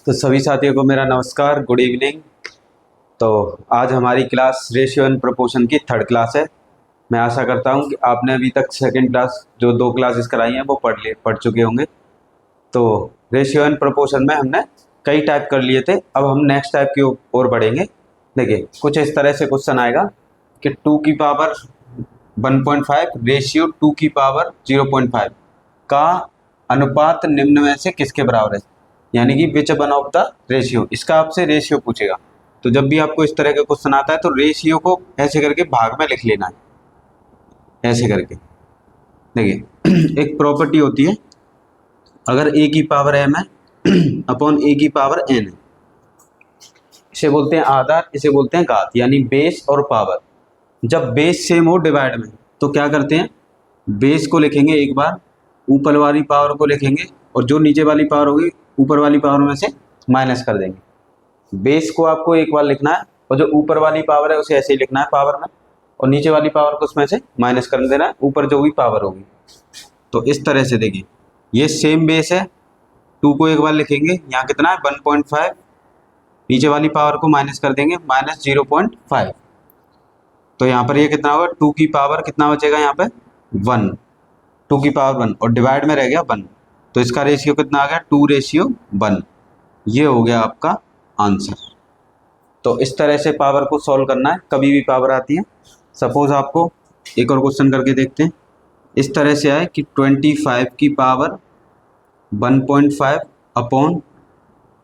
तो सभी साथियों को मेरा नमस्कार, गुड इवनिंग। तो आज हमारी क्लास रेशियो एंड प्रोपोर्शन की थर्ड क्लास है। मैं आशा करता हूं कि आपने अभी तक सेकंड क्लास जो दो क्लासेस कराई हैं वो पढ़ चुके होंगे। तो रेशियो एंड प्रोपोर्शन में हमने कई टाइप कर लिए थे, अब हम नेक्स्ट टाइप की ओर बढ़ेंगे। देखिए, कुछ इस तरह से क्वेश्चन आएगा कि 2 की पावर 1.5 रेशियो 2 की पावर 0.5 का अनुपात निम्न में से किसके बराबर है, यानी कि which one of the ratio. इसका आपसे रेशियो पूछेगा। तो जब भी आपको इस तरह का क्वेश्चन आता है तो रेशियो को ऐसे करके भाग में लिख लेना है, ऐसे करके। देखिए एक प्रॉपर्टी होती है, अगर a की पावर m है अपॉन a की पावर n है, इसे बोलते हैं आधार, इसे बोलते हैं घात, यानी बेस और पावर। जब बेस सेम हो डिवाइड में तो क्या करते हैं, बेस को लिखेंगे एक बार, ऊपर वाली पावर को लिखेंगे और जो नीचे वाली पावर होगी ऊपर वाली पावर में से माइनस कर देंगे। बेस को आपको एक बार लिखना है और जो ऊपर वाली पावर है उसे ऐसे ही लिखना है पावर में, और नीचे वाली पावर को उसमें से माइनस कर देना है, ऊपर जो भी पावर होगी। तो इस तरह से देखिए, ये सेम बेस है, 2 को एक बार लिखेंगे, यहाँ कितना है 1.5, नीचे वाली पावर को माइनस कर देंगे, माइनस 0.5। तो यहाँ पर ये कितना होगा, 2 की पावर कितना बचेगा यहाँ पे 1, 2 की पावर 1 और डिवाइड में रह गया 1, तो इसका रेशियो कितना आ गया 2:1। ये हो गया आपका आंसर। तो इस तरह से पावर को सॉल्व करना है, कभी भी पावर आती है। सपोज आपको एक और क्वेश्चन करके देखते हैं। इस तरह से आए कि 25 की पावर 1.5 अपॉन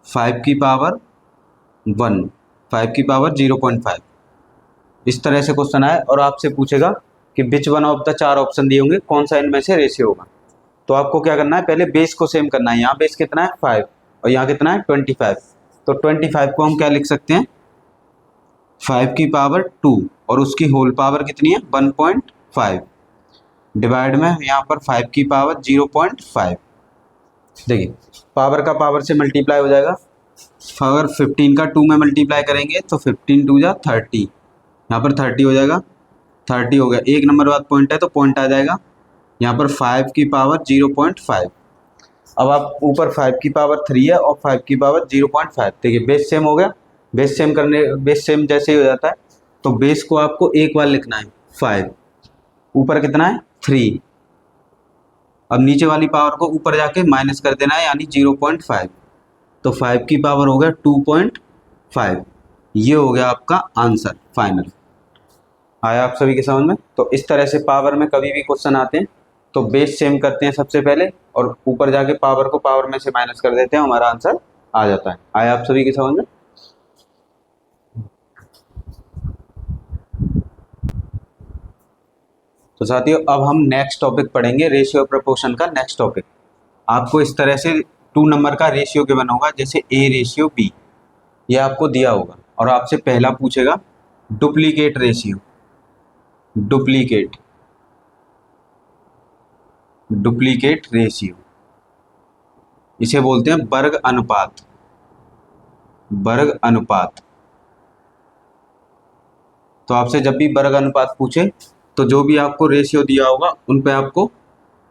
5 की पावर 1, 5 की पावर 0.5, इस तरह से क्वेश्चन आए और आपसे पूछेगा कि which one of the 4 option दिए होंगे, कौन सा इनमें से रेशियो होगा। तो आपको क्या करना है, पहले बेस को सेम करना है। यहाँ बेस कितना है 5 और यहाँ कितना है 25। तो 25 को हम क्या लिख सकते हैं, 5 की पावर 2 और उसकी होल पावर कितनी है 1.5, डिवाइड में यहाँ पर 5 की पावर 0.5। देखिए पावर का पावर से मल्टीप्लाई हो जाएगा, अगर 15 का 2 में मल्टीप्लाई करेंगे तो 15 2 जा 30, यहाँ पर 30 हो जाएगा, 30 हो गया, एक नंबर बाद पॉइंट है तो पॉइंट आ जाएगा यहाँ पर 5 की पावर 0.5। अब आप ऊपर 5 की पावर 3 है और 5 की पावर 0.5, देखिए बेस सेम हो गया। बेस सेम जैसे ही हो जाता है तो बेस को आपको एक बार लिखना है 5, ऊपर कितना है 3, अब नीचे वाली पावर को ऊपर जाके माइनस कर देना है, यानी 0.5। तो 5 की पावर हो गया 2.5। ये हो गया आपका आंसर फाइनल। आया आप सभी के समझ में। तो इस तरह से पावर में कभी भी क्वेश्चन आते हैं तो बेस सेम करते हैं सबसे पहले और ऊपर जाके पावर को पावर में से माइनस कर देते हैं, हमारा आंसर आ जाता है। आया आप सभी के समझ में। तो साथियों अब हम नेक्स्ट टॉपिक पढ़ेंगे, रेशियो प्रोपोर्शन का नेक्स्ट टॉपिक। आपको इस तरह से 2 नंबर का रेशियो गिवन होगा, जैसे A:B, ये आपको दिया होगा और आपसे पहला पूछेगा डुप्लीकेट रेशियो। डुप्लीकेट रेशियो इसे बोलते हैं वर्ग अनुपात। तो आपसे जब भी वर्ग अनुपात पूछे तो जो भी आपको रेशियो दिया होगा उन पे आपको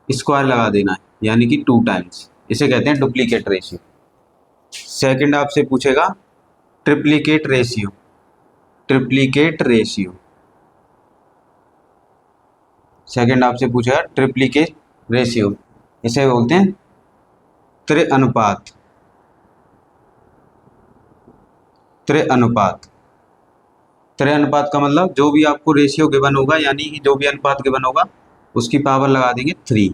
स्क्वायर लगा देना है, यानी कि 2 टाइम्स, इसे कहते हैं डुप्लीकेट रेशियो। सेकंड आपसे पूछेगा ट्रिप्लीकेट रेशियो। सेकंड आपसे पूछेगा ट्रिप्लीकेट रेशियो, इसे बोलते हैं त्रिअनुपात। त्रिअनुपात का मतलब जो भी आपको रेशियो गिवन होगा, यानी कि जो भी अनुपात गिवन होगा उसकी पावर लगा देंगे 3।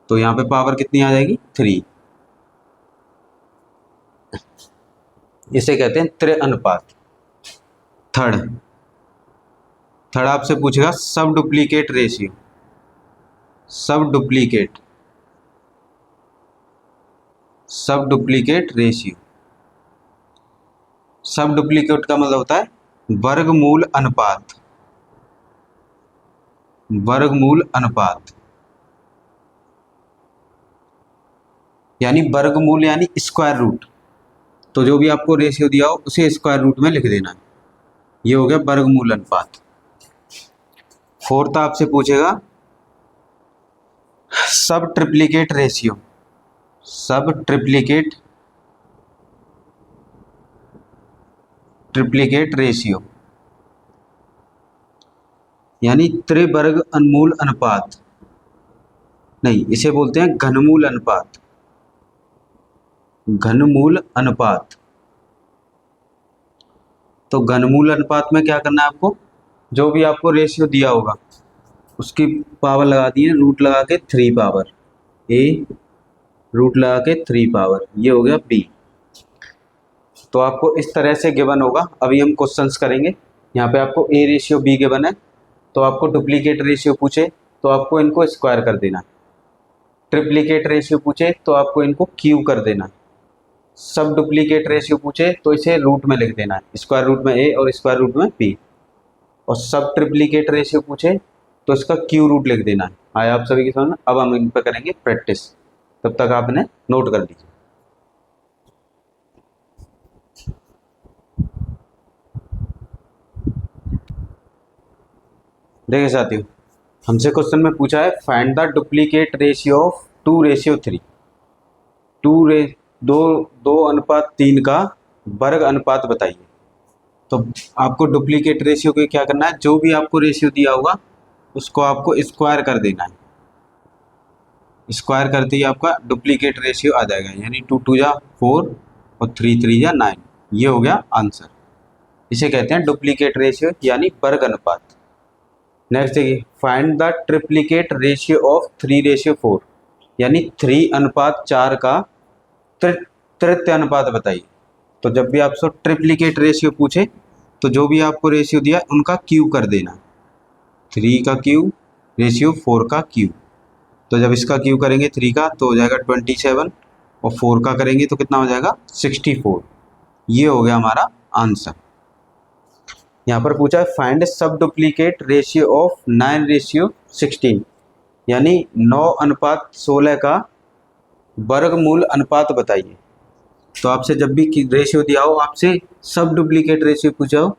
तो यहाँ पे पावर कितनी आ जाएगी 3, इसे कहते हैं त्रिअनुपात। थर्ड आपसे पूछेगा सब डुप्लीकेट रेशियो। सब डुप्लीकेट का मतलब होता है वर्गमूल अनुपात, यानी वर्गमूल यानी स्क्वायर रूट। तो जो भी आपको रेशियो दिया हो उसे स्क्वायर रूट में लिख देना है, ये हो गया वर्गमूल अनुपात। फोर्थ आपसे पूछेगा सब ट्रिप्लीकेट ट्रिप्लिकेट रेशियो यानी त्रिवर्ग अनमूल अनुपात, नहीं इसे बोलते हैं घनमूल अनुपात। घनमूल अनुपात, तो घनमूल अनुपात में क्या करना है आपको, जो भी आपको रेशियो दिया होगा उसकी पावर लगा दी है, रूट लगा के 3 पावर ए, रूट लगा के 3 पावर, ये हो गया बी। तो आपको इस तरह से गिवन होगा। अभी हम क्वेश्चंस करेंगे। यहाँ पे आपको ए रेशियो बी गिवन है, तो आपको डुप्लीकेट रेशियो पूछे तो आपको इनको स्क्वायर कर देना है। ट्रिप्लीकेट रेशियो पूछे तो आपको इनको क्यू कर देना है। सब डुप्लीकेट रेशियो पूछे तो इसे रूट में लिख देना है, स्क्वायर रूट में ए और स्क्वायर रूट में बी। और सब ट्रिप्लीकेट रेशियो पूछे तो इसका क्यू रूट लिख देना है। आया आप सभी की समझ में। अब हम इन पर करेंगे प्रैक्टिस, तब तक आप इन्हें नोट कर लीजिए। देखिए साथियों, हमसे क्वेश्चन में पूछा है find the duplicate ratio of 2:3। 2:3 का वर्ग अनुपात बताइए। तो आपको डुप्लीकेट रेशियो को क्या करना है, जो भी आपको रेशियो दिया होगा उसको आपको स्क्वायर कर देना है। स्क्वायर करते ही आपका डुप्लीकेट रेशियो आ जाएगा, यानी 2 2 जा 4 और 3 3 जा 9। ये हो गया आंसर। इसे कहते हैं डुप्लीकेट रेशियो यानी वर्ग अनुपात। नेक्स्ट देखिए, find the triplicate ratio of 3:4 यानी 3:4 का तृतीय अनुपात बताइए। तो जब भी आपसे ट्रिप्लीकेट रेशियो पूछे तो जो भी आपको रेशियो दिया उनका क्यू कर देना। 3 का क्यू रेशियो 4 का क्यू, तो जब इसका क्यू करेंगे 3 का तो हो जाएगा 27 और 4 का करेंगे तो कितना हो जाएगा 64। ये हो गया हमारा आंसर। यहाँ पर पूछा है फाइंड सब डुप्लीकेट रेशियो ऑफ 9:16 यानी 9:16 का वर्गमूल अनुपात बताइए। तो आपसे जब भी रेशियो दिया हो, आपसे सब डुप्लीकेट रेशियो पूछा हो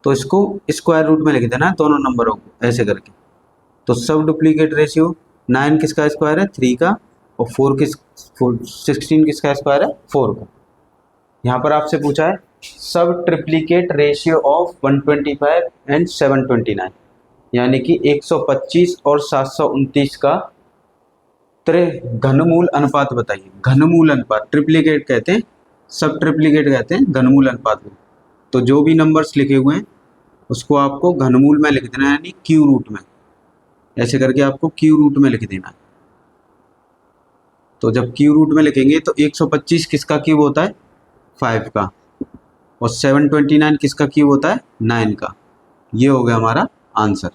तो इसको स्क्वायर रूट में लिख देना है दोनों नंबरों को ऐसे करके। तो सब डुप्लीकेट रेशियो 9 किसका स्क्वायर है 3 का, और 16 किसका स्क्वायर है 4 का। यहाँ पर आपसे पूछा है सब ट्रिप्लीकेट रेशियो ऑफ 125 एंड 729 यानी कि 125 और 729 का घनमूल अनुपात बताइए। घनमूल अनुपात, ट्रिप्लीकेट कहते हैं, सब ट्रिप्लीकेट कहते हैं घनमूल अनुपात को। तो जो भी नंबर्स लिखे हुए हैं उसको आपको घनमूल में लिख देना है, यानी क्यू रूट में, ऐसे करके आपको क्यू रूट में लिख देना है। तो जब क्यू रूट में लिखेंगे तो 125 किसका क्यूब होता है 5 का, और 729 किसका क्यूब होता है 9 का। ये हो गया हमारा आंसर।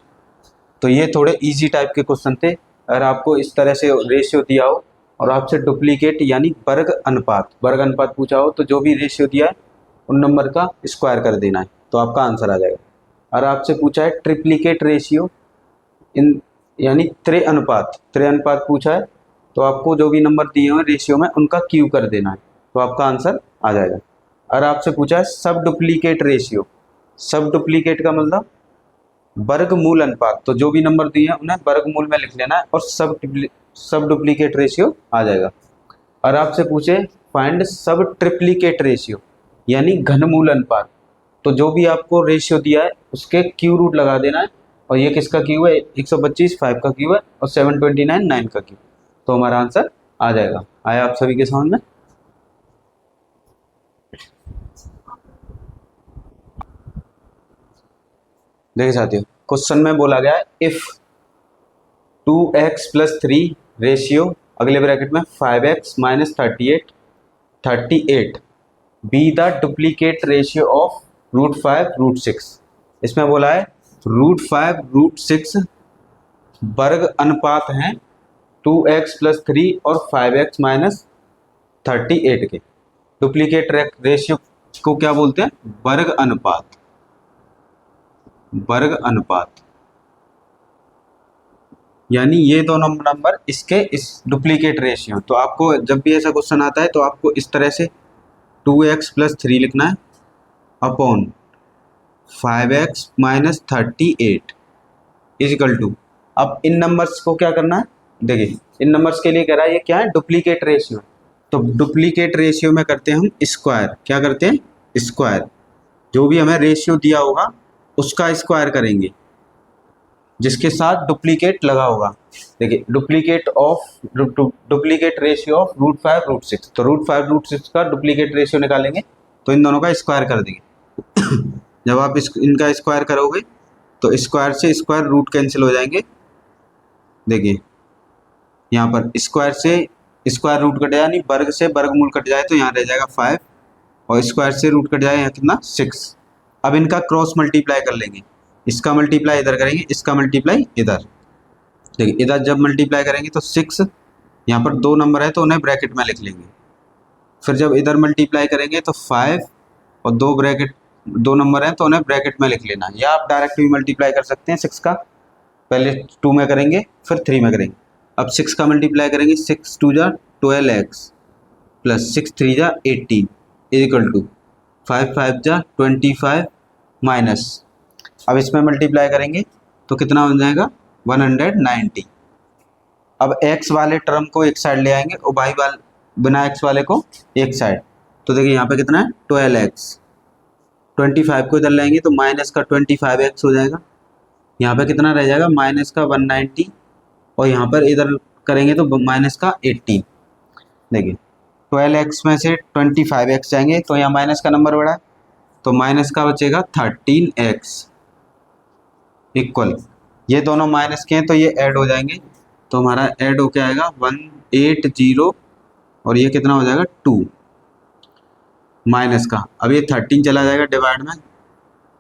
तो ये थोड़े इजी टाइप के क्वेश्चन थे। अगर आपको इस तरह से रेशियो दिया हो और आपसे डुप्लीकेट यानी वर्ग अनुपात पूछा हो तो जो भी रेशियो दिया है उन नंबर का स्क्वायर कर देना है, तो आपका आंसर आ जाएगा। और आपसे पूछा है ट्रिप्लीकेट रेशियो इन यानी त्रिअनुपात पूछा है तो आपको जो भी नंबर दिए हुए रेशियो में उनका क्यू कर देना है, तो आपका आंसर आ जाएगा। और आपसे पूछा है सब डुप्लीकेट रेशियो, सब डुप्लीकेट का मतलब वर्गमूल अनुपात, तो जो भी नंबर दिए हैं उन्हें वर्गमूल में लिख लेना है और सब डुप्लीकेट रेशियो आ जाएगा। और आपसे पूछे फाइंड सब ट्रिप्लीकेट रेशियो यानी घनमूल अनुपात, तो जो भी आपको रेशियो दिया है उसके क्यू रूट लगा देना है, और ये किसका क्यू है 125 5 का क्यू है और 729 9 का क्यू, तो हमारा आंसर आ जाएगा। आया आप सभी के समझ में। देखिए साथियों, क्वेश्चन में बोला गया है इफ 2x + 3 रेशियो अगले ब्रैकेट में 5x - 38 be the duplicate ratio of √5 √6। इसमें बोला है √5 √6 वर्ग अनुपात हैं 2x + 3 और 5x - 38 के। डुप्लीकेट रेशियो को क्या बोलते हैं वर्ग अनुपात। वर्ग अनुपात यानी ये दोनों नंबर इसके इस डुप्लीकेट रेशियो। तो आपको जब भी ऐसा क्वेश्चन आता है तो आपको इस तरह से 2x + 3 लिखना है अपॉन 5x - 38 इक्वल टू। अब इन नंबर्स को क्या करना है, देखिए इन नंबर्स के लिए कह रहा है ये क्या है डुप्लीकेट रेशियो। तो डुप्लीकेट रेशियो में करते हैं हम स्क्वायर, क्या करते हैं स्क्वायर। जो भी हमें रेशियो दिया होगा उसका स्क्वायर करेंगे जिसके साथ डुप्लीकेट लगा होगा। देखिए डुप्लीकेट रेशियो ऑफ √5 √6, तो √5 √6 का डुप्लीकेट रेशियो निकालेंगे तो इन दोनों का स्क्वायर कर देंगे। जब आप इनका स्क्वायर करोगे तो स्क्वायर से स्क्वायर रूट कैंसिल हो जाएंगे। देखिए यहाँ पर स्क्वायर से स्क्वायर रूट कट जाए यानी वर्ग से वर्गमूल कट जाए तो यहाँ रह जाएगा 5 और स्क्वायर से रूट कट जाए यहाँ कितना 6। अब इनका क्रॉस मल्टीप्लाई कर लेंगे, इसका मल्टीप्लाई इधर करेंगे, इसका मल्टीप्लाई इधर। देखिए इधर जब मल्टीप्लाई करेंगे तो 6, यहाँ पर 2 नंबर है तो उन्हें ब्रैकेट में लिख लेंगे। फिर जब इधर मल्टीप्लाई करेंगे तो 5 और 2 नंबर हैं तो उन्हें ब्रैकेट में लिख लेना, या आप डायरेक्ट भी मल्टीप्लाई कर सकते हैं। 6 का पहले 2 में करेंगे फिर 3 में करेंगे। अब 6 का मल्टीप्लाई करेंगे, 6 2 जा 12x प्लस 6 3 जा 18 इक्वल टू 5 5 जा 25 माइनस। अब इसमें मल्टीप्लाई करेंगे तो कितना बन जाएगा 190। अब x वाले टर्म को एक साइड ले आएंगे और y वाले बिना x वाले को एक साइड। तो देखिए यहाँ पे कितना है 12x, 25 को इधर लाएंगे तो माइनस का 25x हो जाएगा। यहाँ पे कितना रह जाएगा माइनस का 190 और यहाँ पर इधर करेंगे तो माइनस का 18। देखिए 12x में से 25x जाएंगे तो यहाँ माइनस का नंबर बढ़ा तो माइनस का बचेगा 13x इक्वल, ये दोनों माइनस के हैं तो ये ऐड हो जाएंगे तो हमारा ऐड होके आएगा 180 और ये कितना हो जाएगा 2 माइनस का। अब ये 13 चला जाएगा डिवाइड में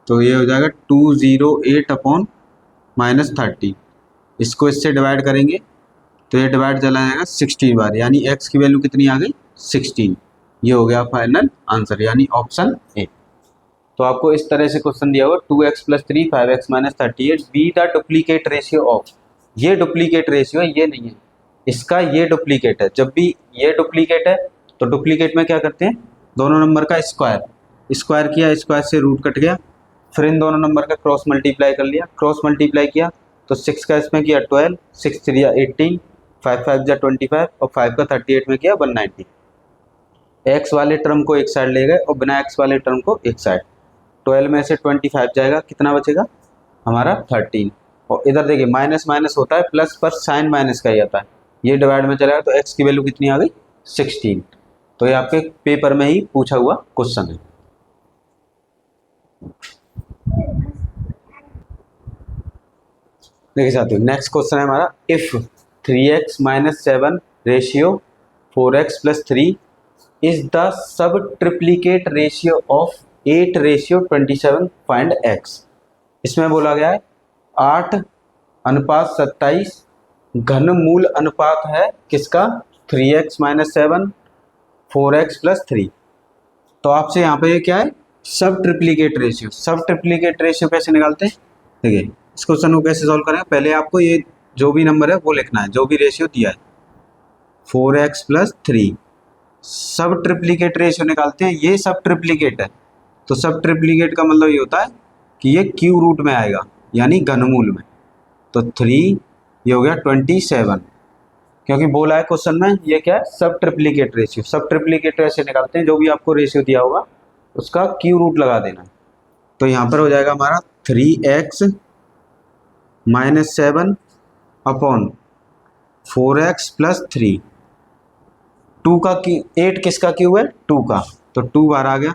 तो ये हो जाएगा 208 अपॉन माइनस 30। इसको इससे डिवाइड करेंगे तो ये डिवाइड चला जाएगा 16 बार, यानी x की वैल्यू कितनी आ गई 16। ये हो गया फाइनल आंसर यानी ऑप्शन ए। तो आपको इस तरह से क्वेश्चन दिया हुआ 2x + 3 5x - 38 be the duplicate ratio of. ये डुप्लीकेट रेशियो है, ये नहीं है, इसका ये डुप्लीकेट है। जब भी ये डुप्लीकेट है तो डुप्लीकेट में क्या करते हैं दोनों नंबर का स्क्वायर किया, स्क्वायर से रूट कट गया, फिर इन दोनों नंबर का क्रॉस मल्टीप्लाई कर लिया, क्रॉस मल्टीप्लाई किया तो 6 का इसमें किया 12, 6 3 जा 18, 5 5 जा 25 और 5 का 38 में किया 190। x वाले टर्म को एक साइड ले गए और बिना x वाले टर्म को एक साइड। 12 में से 25 जाएगा, कितना बचेगा हमारा 13। और इधर देखिए माइनस माइनस होता है प्लस पर साइन माइनस का ही आता है, ये डिवाइड में चलेगा तो x की वैल्यू कितनी आ गई 16। तो ये आपके पेपर में ही पूछा हुआ क्वेश्चन है। देखिए साथियों नेक्स्ट क्वेश्चन है हमारा, if 3x - 7 ratio 4x + 3 is the sub triplicate ratio of 8:27 find x। इसमें बोला गया है 8:27 घनमूल अनुपात है किसका 3x - 7 4x + 3। तो आपसे यहाँ पे क्या है सब ट्रिप्लीकेट रेशियो। सब ट्रिप्लीकेट रेशियो कैसे निकालते हैं, देखिए इस क्वेश्चन को कैसे सॉल्व करें, पहले आपको ये जो भी नंबर है वो लिखना है, जो भी रेशियो दिया है 4x + 3। सब ट्रिप्लीकेट रेशियो निकालते हैं, ये सब ट्रिप्लीकेट है तो सब ट्रिप्लीकेट का मतलब ये होता है कि ये क्यू रूट में आएगा यानी घनमूल में। तो 3 ये हो गया 27, क्योंकि बोला है क्वेश्चन में ये क्या है सब ट्रिप्लीकेट रेशियो। सब ट्रिप्लीकेट रेशियो निकालते हैं, जो भी आपको रेशियो दिया होगा उसका क्यू रूट लगा देना। तो यहाँ पर हो जाएगा हमारा 3x - 7 अपॉन 4x + 3। 2 का 8 किसका क्यू है 2 का, तो 2 बार आ गया।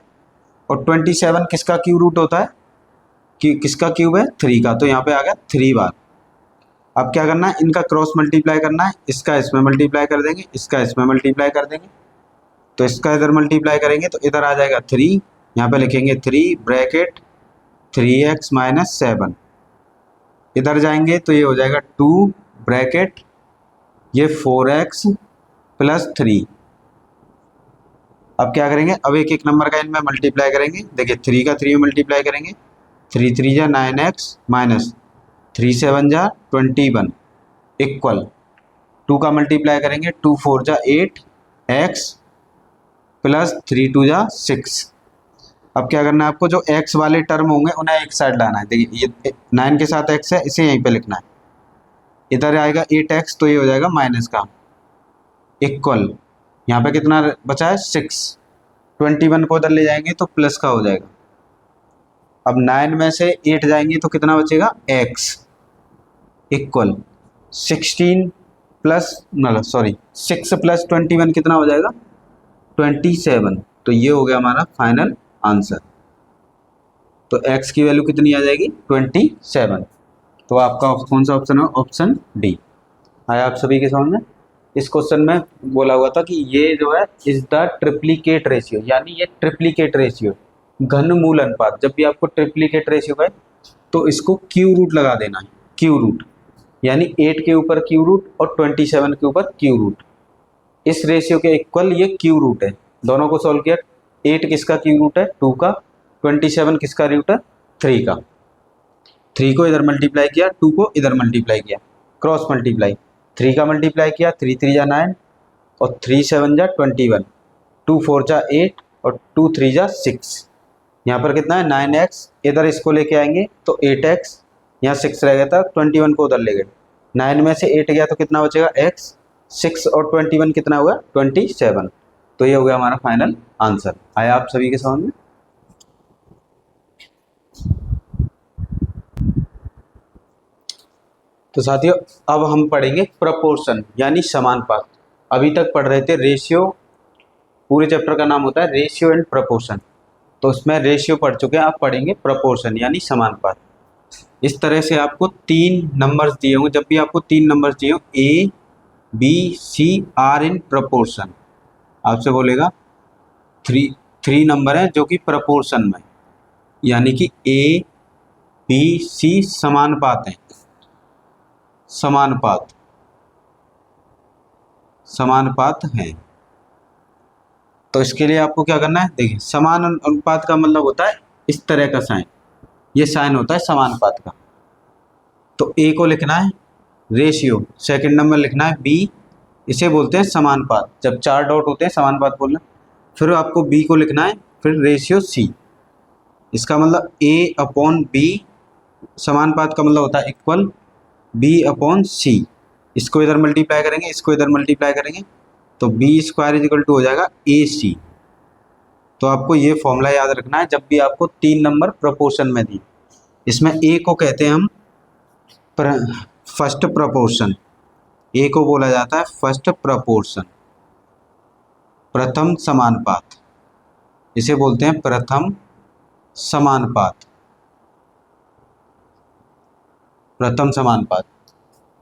और 27 किसका क्यू रूट होता है कि किसका क्यूब है 3 का, तो यहाँ पे आ गया 3 बार। अब क्या करना है इनका क्रॉस मल्टीप्लाई करना है, इसका इसमें मल्टीप्लाई कर देंगे, इसका इसमें मल्टीप्लाई कर देंगे। तो इसका इधर मल्टीप्लाई करेंगे तो इधर आ जाएगा 3, यहाँ पे लिखेंगे 3 ब्रैकेट 3x - 7। इधर जाएंगे तो ये हो जाएगा 2 ब्रैकेट ये 4x + 3। अब क्या करेंगे, अब एक एक नंबर का इनमें मल्टीप्लाई करेंगे। देखिए 3 का 3 में मल्टीप्लाई करेंगे, 3 3 जा 9x माइनस 3 7 जा 21 इक्वल 2 का मल्टीप्लाई करेंगे, 2 4 जा 8x प्लस 3 2 जा 6। अब क्या करना है आपको, जो x वाले टर्म होंगे उन्हें एक साइड लाना है। देखिए ये 9 के साथ x है, इसे यहीं पे लिखना है। इधर आएगा 8x तो ये हो जाएगा माइनस का इक्वल, यहाँ पे कितना बचा है 6। 21 को उधर ले जाएंगे तो प्लस का हो जाएगा। अब 9 में से 8 जाएंगे तो कितना बचेगा, x इक्वल 16 प्लस मतलब सॉरी 6 प्लस 21 कितना हो जाएगा, 27। तो ये हो गया हमारा फाइनल आंसर। तो x की वैल्यू कितनी आ जाएगी, 27। तो आपका कौन सा ऑप्शन है, ऑप्शन डी। आया आप सभी के समझ में। इस क्वेश्चन में बोला हुआ था कि ये जो है इज द ट्रिप्लीकेट रेशियो, यानी ये ट्रिप्लीकेट रेशियो, घनमूल अनुपात। जब भी आपको ट्रिप्लीकेट रेशियो है तो इसको क्यू रूट लगा देना है, क्यू रूट, यानी 8 के ऊपर क्यू रूट और 27 के ऊपर क्यू रूट। इस रेशियो के इक्वल ये क्यू रूट है। दोनों को सॉल्व किया, 8 किसका क्यू रूट है, 2 का, 27 किसका रूट है, 3 का। 3 को इधर मल्टीप्लाई किया, 2 को इधर मल्टीप्लाई किया, क्रॉस मल्टीप्लाई। 3 का मल्टीप्लाई किया, 3 3 जा 9 और 3 7 जा 21, 2 4 जा 8 और 2 3 जा 6। यहाँ पर कितना है 9x, इधर इसको लेके आएंगे तो 8x, यहाँ 6 रह गया था, 21 को उधर ले गए, 9 में से 8 गया तो कितना बचेगा x, 6 और 21 कितना हुआ 27। तो ये हो गया हमारा फाइनल आंसर। आया आप सभी के समझ में। तो साथियों अब हम पढ़ेंगे प्रपोर्शन यानी समानुपात। अभी तक पढ़ रहे थे रेशियो, पूरे चैप्टर का नाम होता है रेशियो एंड प्रपोर्शन। तो उसमें रेशियो पढ़ चुके हैं, आप पढ़ेंगे प्रपोर्शन यानी समानुपात। इस तरह से आपको 3 नंबर्स दिए होंगे, जब भी आपको 3 नंबर्स दिए हो A B C are in proportion, आपसे बोलेगा 3 नंबर हैं जो कि प्रपोर्शन में, यानी कि ए बी सी समानुपात हैं, समानुपात समानुपात हैं। तो इसके लिए आपको क्या करना है, देखिए समान अनुपात का मतलब होता है इस तरह का साइन, ये साइन होता है समानुपात का। तो ए को लिखना है रेशियो, सेकंड नंबर लिखना है बी, इसे बोलते हैं समानुपात। जब 4 डॉट होते हैं समानुपात बोलना। फिर आपको बी को लिखना है फिर रेशियो सी, इसका मतलब ए अपॉन बी, समानुपात का मतलब होता है इक्वल बी अपॉन सी। इसको इधर मल्टीप्लाई करेंगे, इसको इधर मल्टीप्लाई करेंगे तो B square is equal to हो जाएगा ए सी। तो आपको ये फॉर्मूला याद रखना है जब भी आपको 3 नंबर प्रोपोर्शन में दी। इसमें ए को कहते हैं हम फर्स्ट प्रोपोर्शन, ए को बोला जाता है फर्स्ट प्रोपोर्शन, प्रथम समानुपात, इसे बोलते हैं प्रथम समानुपात, प्रथम समानुपात।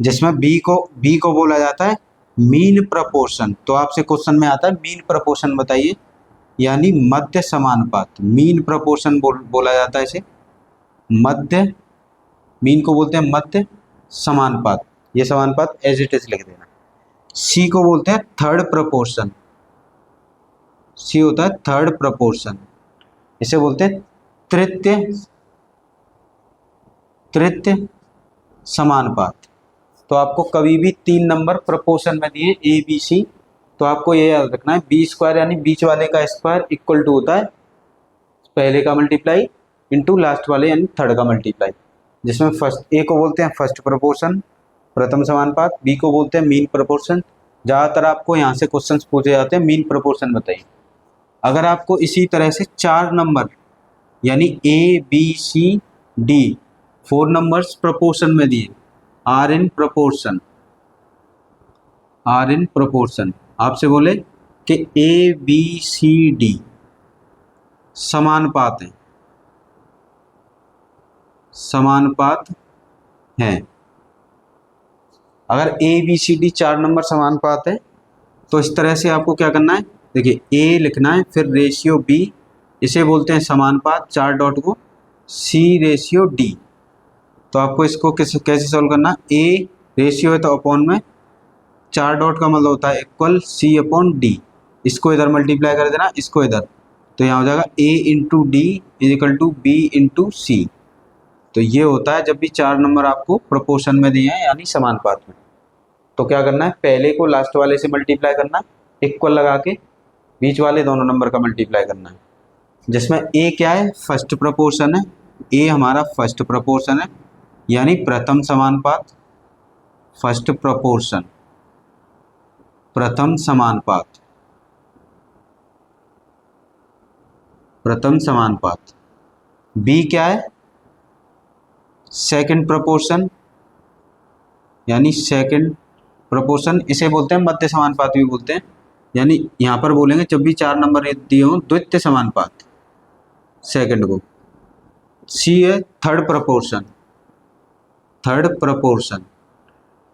जिसमें बी को बोला जाता है मीन प्रोपोर्शन। तो आपसे क्वेश्चन में आता है मीन प्रोपोर्शन बताइए, यानी मध्य समानुपात। मीन प्रोपोर्शन बोला जाता है इसे, मध्य, मीन को बोलते हैं मध्य समानुपात। ये समानुपात एज इट इज लिख देना। सी को बोलते हैं थर्ड प्रोपोर्शन, सी होता है थर्ड प्रोपोर्शन, इसे बोलते हैं तृतीय समानुपात। तो आपको कभी भी 3 नंबर प्रोपोर्शन में दिए ए बी सी, तो आपको ये याद रखना है बी स्क्वायर यानी बीच वाले का स्क्वायर इक्वल टू होता है पहले का मल्टीप्लाई इंटू लास्ट वाले यानी थर्ड का मल्टीप्लाई। जिसमें फर्स्ट ए को बोलते हैं फर्स्ट प्रोपोर्शन, प्रथम समानुपात, बी को बोलते हैं मीन प्रोपोर्शन। ज़्यादातर आपको यहाँ से क्वेश्चंस पूछे जाते हैं मीन प्रोपोर्शन बताइए। अगर आपको इसी तरह से 4 नंबर यानी A B C D 4 numbers proportion में दिए, are in proportion, are in proportion, आपसे बोले कि ए बी सी डी समानुपात हैं, समानुपात हैं। अगर A B C D 4 number समानुपात है तो इस तरह से आपको क्या करना है, देखिए ए लिखना है फिर रेशियो बी, इसे बोलते हैं समानुपात 4 डॉट को, सी रेशियो डी। तो आपको इसको कैसे सॉल्व करना, ए रेशियो है तो अपॉन में 4 डॉट का मतलब होता है इक्वल सी अपॉन डी, इसको इधर मल्टीप्लाई कर देना, इसको इधर, तो यहाँ हो जाएगा A into D is equal to B into C. तो ये होता है जब भी 4 नंबर आपको प्रोपोर्शन में दिए हैं यानी समानुपात में। तो क्या करना है, पहले को लास्ट वाले से मल्टीप्लाई करना, इक्वल लगा के बीच वाले दोनों नंबर का मल्टीप्लाई करना है। जिसमें ए क्या है, फर्स्ट प्रोपोर्शन है, ए हमारा फर्स्ट प्रोपोर्शन है यानी प्रथम समानुपात, फर्स्ट प्रोपोर्शन, प्रथम समानुपात, प्रथम समानुपात। बी क्या है, सेकंड प्रोपोर्शन, यानी सेकंड प्रोपोर्शन, इसे बोलते हैं मध्य समानुपात भी बोलते हैं। यानी यहाँ पर बोलेंगे जब भी 4 नंबर दिए हों द्वितीय समानुपात, सेकंड को। सी है थर्ड प्रोपोर्शन, थर्ड प्रोपोर्शन,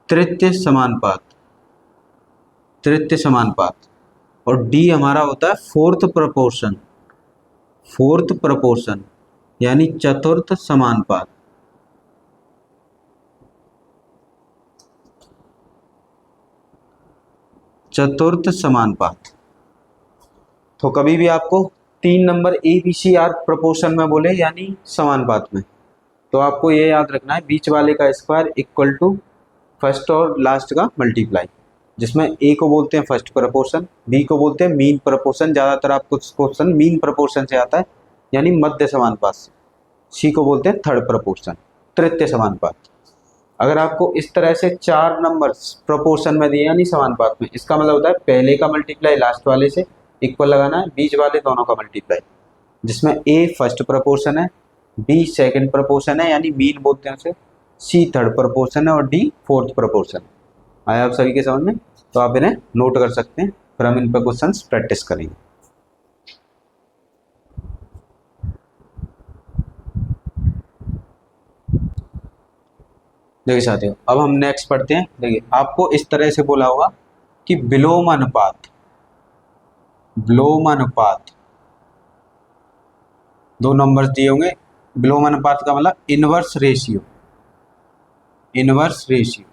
तृतीय समानुपात, तृतीय समानुपात। और डी हमारा होता है फोर्थ प्रोपोर्शन, फोर्थ प्रोपोर्शन, यानी चतुर्थ समानुपात। चतुर्थ समानुपात। तो कभी भी आपको 3 number A B C are proportion में बोले यानी समानुपात में, तो आपको ये याद रखना है बीच वाले का स्क्वायर इक्वल टू फर्स्ट और लास्ट का मल्टीप्लाई, जिसमें ए को बोलते हैं फर्स्ट प्रोपोर्शन, बी को बोलते हैं मीन प्रोपोर्शन, ज़्यादातर आपको क्वेश्चन मीन प्रोपोर्शन से आता है यानी मध्य समानुपात से, सी को बोलते हैं थर्ड प्रोपोर्शन, तृतीय समानुपात। अगर आपको इस तरह से 4 नंबर प्रोपोर्शन में दिए यानी समानुपात में, इसका मतलब होता है पहले का मल्टीप्लाई लास्ट वाले से इक्वल लगाना है, बीच वाले दोनों का मल्टीप्लाई, जिसमें ए फर्स्ट प्रोपोर्शन है, बी सेकंड प्रोपोर्शन है यानी मीन बोलते हैं उसे, सी थर्ड प्रोपोर्शन है और डी फोर्थ प्रोपोर्शन। आया आप सभी के समझ में? तो आप इन्हें नोट कर सकते हैं, फिर हम इन पर क्वेश्चन प्रैक्टिस करेंगे। देखिए साथियों, अब हम नेक्स्ट पढ़ते हैं। देखिए आपको इस तरह से बोला होगा कि विलोम अनुपात, विलोम अनुपात, 2 नंबर्स दिए होंगे। विलोम अनुपात का मतलब इनवर्स रेशियो, इनवर्स रेशियो।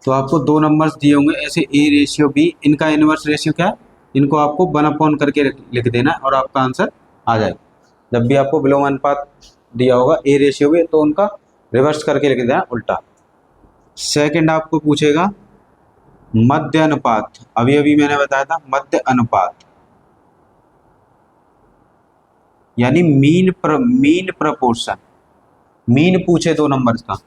तो आपको 2 नंबर्स दिए होंगे ऐसे ए रेशियो बी, इनका इनवर्स रेशियो क्या है, इनको आपको 1/n करके लिख देना है और आपका आंसर आ जाएगा। जब भी आपको विलोम अनुपात दिया होगा ए रेशियो बी, तो उनका रिवर्स करके लिख देना उल्टा। सेकंड आपको पूछेगा मध्य अनुपात, अभी अभी मैंने बताया था मध्य अनुपात, यानी मीन प्रोपोर्शन। मीन पूछे 2 नंबर्स का,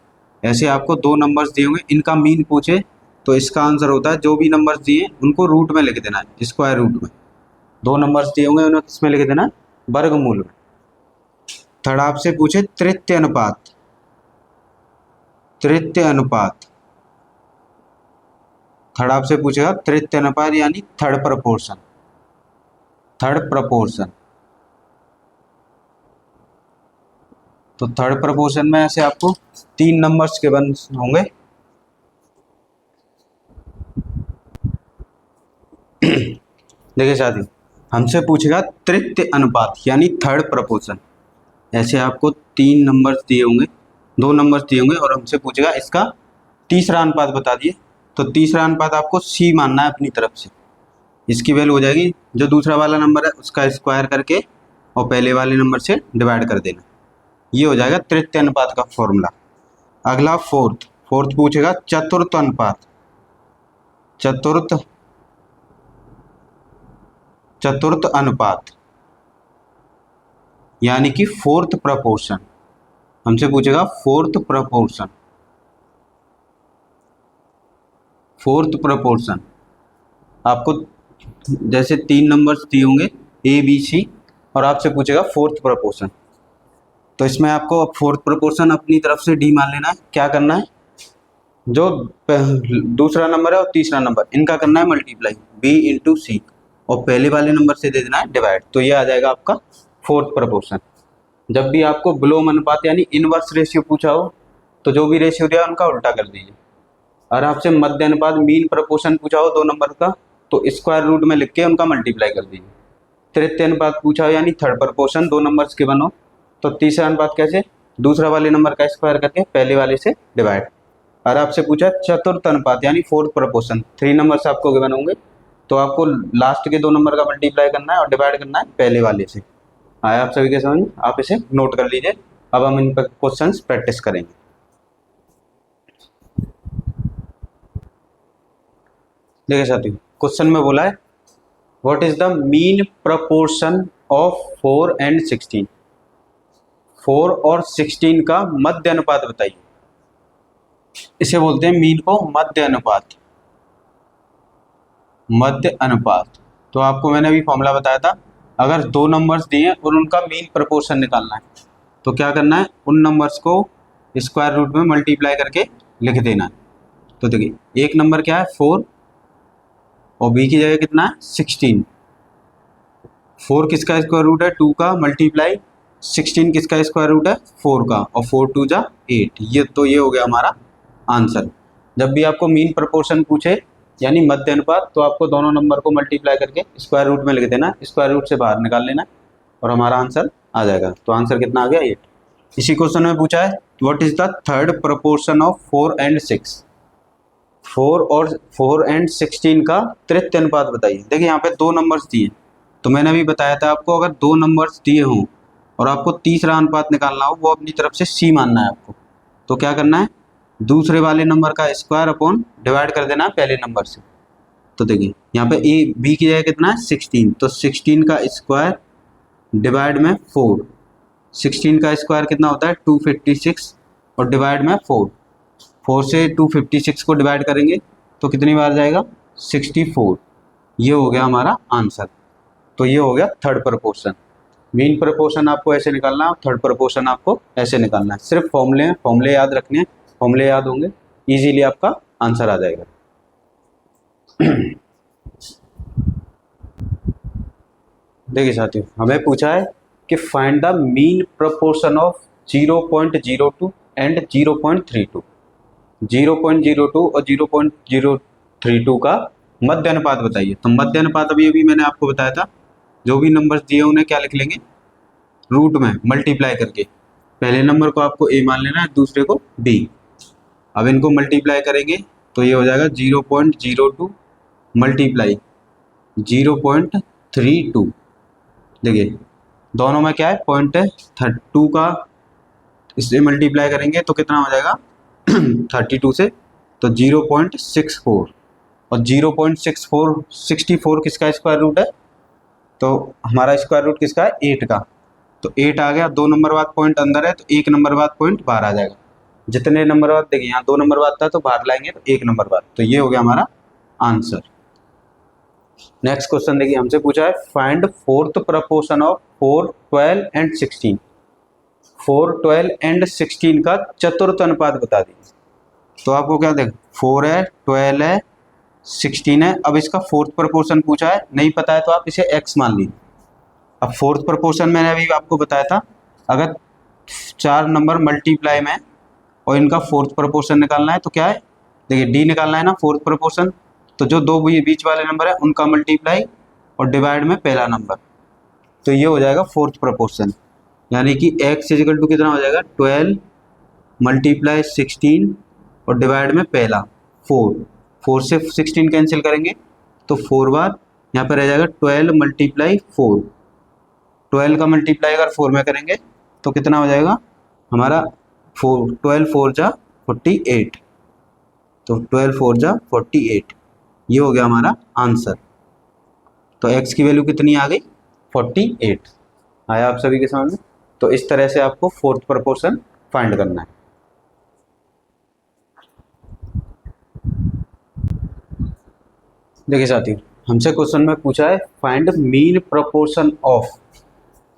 ऐसे आपको 2 नंबर्स दिए होंगे, इनका मीन पूछे तो इसका आंसर होता है जो भी नंबर्स दिए उनको रूट में लिख देना है, स्क्वायर रूट में। 2 नंबर्स दिए होंगे उन्हें इसमें लिख देना वर्गमूल में। थर्ड आपसे पूछे तृतीय अनुपात, तृतीय अनुपात, थर्ड आपसे पूछेगा तृतीय अनुपात यानी थर्ड प्रोपोर्शन, थर्ड प्रोपोर्शन। तो थर्ड प्रोपोर्शन में ऐसे आपको 3 नंबर्स के बन होंगे। देखिए साथियों, हमसे पूछेगा तृतीय अनुपात यानी थर्ड प्रोपोर्शन, ऐसे आपको 3 नंबर्स दिए होंगे, 2 नंबर्स दिए होंगे और हमसे पूछेगा इसका तीसरा अनुपात बता दिए। तो तीसरा अनुपात आपको सी मानना है अपनी तरफ से, इसकी वैल्यू हो जाएगी जो दूसरा वाला नंबर है उसका स्क्वायर करके और पहले वाले नंबर से डिवाइड कर देना, ये हो जाएगा तृतीय अनुपात का फॉर्मूला। अगला फोर्थ, फोर्थ पूछेगा चतुर्थ अनुपात, चतुर्थ, चतुर्थ अनुपात यानी कि फोर्थ प्रोपोर्शन, हमसे पूछेगा फोर्थ प्रोपोर्शन, फोर्थ प्रोपोर्शन। आपको जैसे 3 नंबर्स दिए होंगे ए बी सी और आपसे पूछेगा फोर्थ प्रोपोर्शन, तो इसमें आपको फोर्थ प्रोपोर्शन अपनी तरफ से डी मान लेना है। क्या करना है, जो दूसरा नंबर है और तीसरा नंबर इनका करना है मल्टीप्लाई, बी इंटू सी, और पहले वाले नंबर से दे देना है डिवाइड, तो ये आ जाएगा आपका फोर्थ प्रोपोर्शन। जब भी आपको विलोम अनुपात यानी इनवर्स रेशियो पूछा हो तो जो भी रेशियो दिया उनका उल्टा कर दीजिए। और आपसे मध्य अनुपात मीन प्रोपोर्शन पूछा हो 2 नंबर का, तो स्क्वायर रूट में लिख के उनका मल्टीप्लाई कर दीजिए। तृतीय अनुपात पूछा हो यानी थर्ड प्रोपोर्शन, 2 नंबर्स के बनो, तो तीसरा अनुपात कैसे, दूसरा वाले नंबर का स्क्वायर करके पहले वाले से डिवाइड। और आपसे पूछा चतुर्थ अनुपात यानी फोर्थ प्रोपोर्शन, 3 नंबर्स आपको गिवन होंगे, तो आपको लास्ट के 2 नंबर का मल्टीप्लाई करना है और डिवाइड करना है पहले वाले से। आया आप सभी के समझ, आप इसे नोट कर लीजिए। अब हम इन पर क्वेश्चंस प्रैक्टिस करेंगे। देखिए साथियों, क्वेश्चन में बोला है what is the mean proportion of 4 and 16, 4 और 16 का मध्य अनुपात बताइए। इसे बोलते हैं मीन को मध्य अनुपात, मध्य अनुपात। तो आपको मैंने अभी फॉर्मूला बताया था अगर दो नंबर्स दिए और उनका मीन प्रोपोर्शन निकालना है तो क्या करना है, उन नंबर्स को स्क्वायर रूट में मल्टीप्लाई करके लिख देना है। तो देखिए एक नंबर क्या है 4 और बी की जगह कितना है 16। 4 किसका स्क्वायर रूट है 2 का, मल्टीप्लाई 16 किसका स्क्वायर रूट है 4 का, और 4 2 जा 8। ये हो गया हमारा आंसर। जब भी आपको मीन प्रोपोर्शन पूछे यानी मध्य अनुपात, तो आपको दोनों नंबर को मल्टीप्लाई करके स्क्वायर रूट में लिख देना, स्क्वायर रूट से बाहर निकाल लेना और हमारा आंसर आ जाएगा। तो आंसर कितना आ गया 8। इसी क्वेश्चन में पूछा है what is the third proportion of 4 and 6। 4 and 16 का तृतीय अनुपात बताइए। देखिए यहाँ पे दो नंबर्स दिए, तो मैंने अभी बताया था आपको अगर दो नंबर्स दिए हों और आपको तीसरा अनुपात निकालना हो, वो अपनी तरफ से सी मानना है आपको। तो क्या करना है, दूसरे वाले नंबर का स्क्वायर अपॉन डिवाइड कर देना है पहले नंबर से। तो देखिए यहाँ पे ए बी की जगह कितना है 16, तो 16 का स्क्वायर डिवाइड में 4। 16 का स्क्वायर कितना होता है 256 और डिवाइड में 4। 4 से 256 को डिवाइड करेंगे तो कितनी बार जाएगा 64। ये हो गया हमारा आंसर। तो ये हो गया थर्ड प्रोपोर्शन। मीन प्रोपोर्शन आपको ऐसे निकालना है, थर्ड प्रोपोर्शन आपको ऐसे निकालना है। सिर्फ फॉर्मूले याद रखने हैं, फॉर्मूले याद होंगे इजीली आपका आंसर आ जाएगा। देखिए साथियों हमें पूछा है कि find the mean proportion of 0.02 and 0.32। 0.02 और 0.032 का मध्य अनुपात बताइए। तो मध्य अनुपात अभी मैंने आपको बताया था, जो भी नंबर्स दिए उन्हें क्या लिख लेंगे रूट में मल्टीप्लाई करके। पहले नंबर को आपको ए मान लेना है, दूसरे को बी। अब इनको मल्टीप्लाई करेंगे तो ये हो जाएगा 0.02 मल्टीप्लाई 0.32। देखिए दोनों में क्या है 0.32 का इससे मल्टीप्लाई करेंगे तो कितना हो जाएगा 32 से, तो 0.64 और 0.64 किसका स्क्वायर रूट है, तो हमारा स्क्वायर रूट किसका है 8 का। तो 8 आ गया, 2 नंबर बाद पॉइंट अंदर है तो 1 नंबर बाद पॉइंट बाहर आ जाएगा। जितने नंबर बाद देखिए यहाँ 2 नंबर बाद था तो बाहर लाएंगे तो 1 नंबर बाद। तो ये हो गया हमारा आंसर। नेक्स्ट क्वेश्चन देखिए हमसे पूछा है find fourth proportion of 4, 12 and 16। 4, 12 and 16 का चतुर्थ अनुपात बता दीजिए। तो आपको क्या देख 4 है 12 है 16 है। अब इसका फोर्थ प्रोपोर्शन पूछा है, नहीं पता है तो आप इसे x मान लीजिए। अब फोर्थ प्रोपोर्शन मैंने अभी आपको बताया था, अगर 4 नंबर मल्टीप्लाई में और इनका फोर्थ प्रोपोर्शन निकालना है तो क्या है, देखिए डी निकालना है ना फोर्थ प्रोपोर्शन। तो जो दो बीच वाले नंबर है उनका मल्टीप्लाई और डिवाइड में पहला नंबर, तो ये हो जाएगा फोर्थ प्रोपोर्शन। यानी कि x इजिकल टू कितना हो जाएगा 12 मल्टीप्लाई 16 और डिवाइड में पहला 4। 4 से 16 कैंसिल करेंगे तो 4 बार, यहाँ पर रह जाएगा 12 मल्टीप्लाई 4। 12 का मल्टीप्लाई अगर 4 में करेंगे तो कितना हो जाएगा हमारा 12 4 जा 48। तो 12 4 जा 48, ये हो गया हमारा आंसर। तो x की वैल्यू कितनी आ गई 48। आया आप सभी के सामने। तो इस तरह से आपको फोर्थ प्रोपोर्शन फाइंड करना है। देखिए साथियों हमसे क्वेश्चन में पूछा है find mean proportion of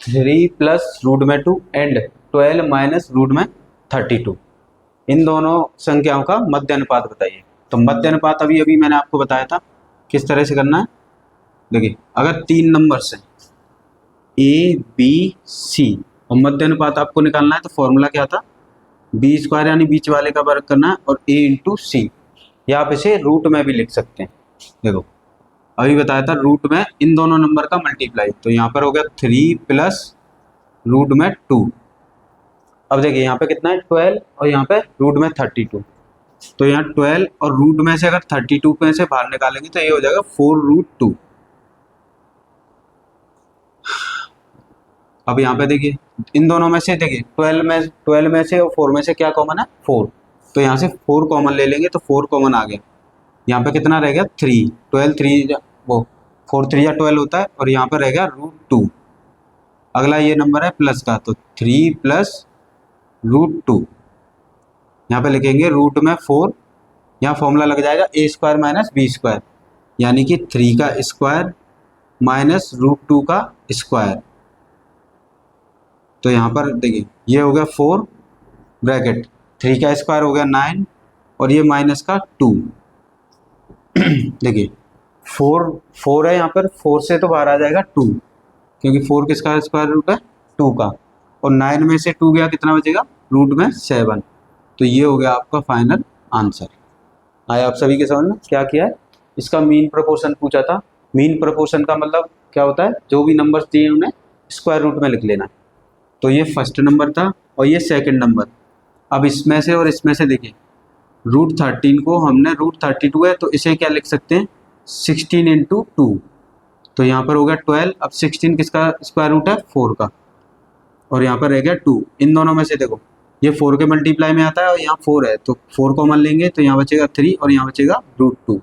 3 plus root में 2 एंड 12 माइनस रूट में 32। इन दोनों संख्याओं का मध्य अनुपात बताइए। तो मध्य अनुपात अभी मैंने आपको बताया था किस तरह से करना है। देखिए अगर 3 नंबर्स हैं ए बी सी और मध्य अनुपात आपको निकालना है तो फॉर्मूला क्या था बी स्क्वायर यानी बीच वाले का वर्ग करना है और ए इंटू सी, या आप इसे रूट में भी लिख सकते हैं। देखो अभी बताया था रूट में इन दोनों नंबर का मल्टीप्लाई, तो यहाँ पर हो गया 3 प्लस रूट में 2। अब देखिए यहाँ पे कितना है 12 और यहाँ पे रूट में 32। तो यहाँ 12 और रूट में से अगर 32 में से बाहर निकालेंगे तो ये हो जाएगा 4√2। अब यहाँ पे देखिए इन दोनों में से देखिए 12 में से और 4 में से क्या कॉमन है 4, तो यहाँ से 4 कॉमन ले लेंगे तो 4 कॉमन आ गया। यहाँ पे कितना रह गया 3, 12 3 वो 4 3 या 12 होता है और यहाँ पर रह गया √2। अगला ये नंबर है प्लस का, तो 3 प्लस √2। यहाँ पे लिखेंगे रूट में 4, यहाँ फॉर्मूला लग जाएगा a² माइनस b², यानी कि 3 का स्क्वायर माइनस √2 का स्क्वायर। तो यहाँ पर देखिए ये हो गया 4 ब्रैकेट 3 का स्क्वायर हो गया 9 और ये माइनस का 2। देखिए 4 है यहाँ पर, 4 से तो बाहर आ जाएगा 2 क्योंकि 4 किसका स्क्वायर रूट है 2 का, और 9 में से 2 गया कितना बचेगा रूट में 7। तो ये हो गया आपका फाइनल आंसर। आया आप सभी के समझ में क्या किया है। इसका मीन प्रोपोर्शन पूछा था। मीन प्रोपोर्शन का मतलब क्या होता है, जो भी नंबर्स दिए उन्हें स्क्वायर रूट में लिख लेना। तो ये फर्स्ट नंबर था और ये सेकंड नंबर। अब इसमें से और इसमें से देखिए √13 को हमने √32 है तो इसे क्या लिख सकते हैं 16 × 2। तो यहाँ पर हो गया 12। अब 16 किसका स्क्वायर रूट है 4 का, और यहाँ पर रह गया 2। इन दोनों में से देखो ये 4 के मल्टीप्लाई में आता है और यहाँ 4 है तो 4 कॉमन लेंगे तो यहाँ बचेगा 3 और यहाँ बचेगा √2।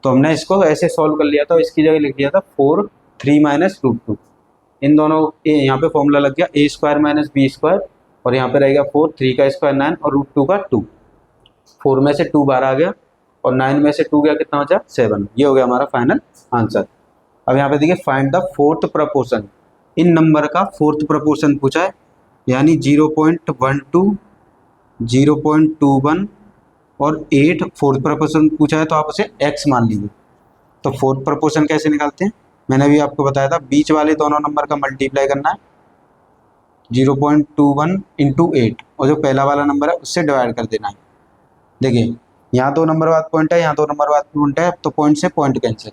तो हमने इसको ऐसे सॉल्व कर लिया था, इसकी जगह लिख दिया था 4 3 माइनस √2। इन दोनों यहाँ पे फॉर्मूला लग गया a² माइनस b² और यहाँ पे रहेगा 4 3 का स्क्वायर 9 और √2 का 2। 4 में से 2 बाहर आ गया और 9 में से 2 गया कितना बचा 7। ये हो गया हमारा फाइनल आंसर। अब यहाँ पे देखिए find the fourth proportion. In number का फोर्थ प्रपोर्शन पूछा है, यानी 0.12 0.21 और 8 फोर्थ प्रपोर्शन पूछा है तो आप उसे x मान लीजिए। तो फोर्थ प्रपोर्शन कैसे निकालते हैं, मैंने अभी आपको बताया था, बीच वाले दोनों नंबर का मल्टीप्लाई करना है 0.21 × 8 और जो पहला वाला नंबर है उससे डिवाइड कर देना है। देखिए यहाँ 2 नंबर बाद पॉइंट है, यहाँ 2 नंबर बाद पॉइंट है, तो पॉइंट से पॉइंट कैंसिल।